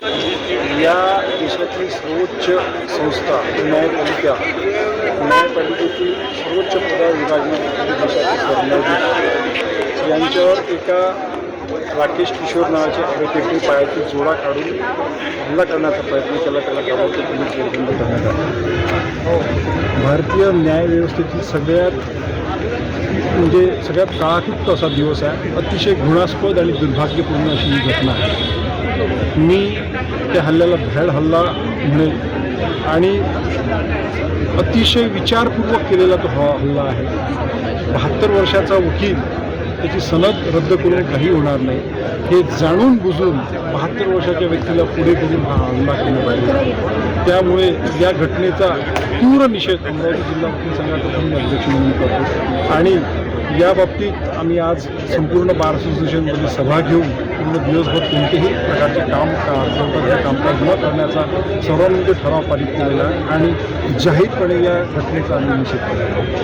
या देशातली सर्वोच्च संस्था न्यायपालिकेतील सर्वोच्च पदाविभाजनातील देशाचे सरन्यायाधीश यांच्यावर एका राकेश किशोर नावाच्या आरोपीने पायाची जोडा काढून हल्ला करण्याचा प्रयत्न केला, त्याला ताबडतोब पोलीस निर्बंध करण्यात आला. भारतीय न्यायव्यवस्थेतील सगळ्यात काळाकुट्ट असा दिवस आहे. अतिशय घृणास्पद आणि दुर्भाग्यपूर्ण अशी ही घटना आहे. मी त्या हल्ल्याला भ्याड हल्ला म्हणेल आणि अतिशय विचारपूर्वक केलेला तो हल्ला आहे. 72 वर्षाचा वकील त्याची सनद रद्द करून काही होणार नाही हे जाणून बुजून 72 वर्षाच्या व्यक्तीला पुढे करून हा हल्ला केला पाहिजे. त्यामुळे या घटनेचा तीव्र निषेध अमरावती जिल्हा वकील संघातून अध्यक्ष म्हणून करतो आणि या बाबतीत आम्ही आज संपूर्ण बार असोसिएशनमध्ये सभा घेऊन पूर्ण दिवसभर कोणतेही प्रकारचे कामकाज न करण्याचा सर्वानुमते ठराव पारित केलेला आहे आणि जाहीरपणे या घटनेचा आम्ही निषेध केला.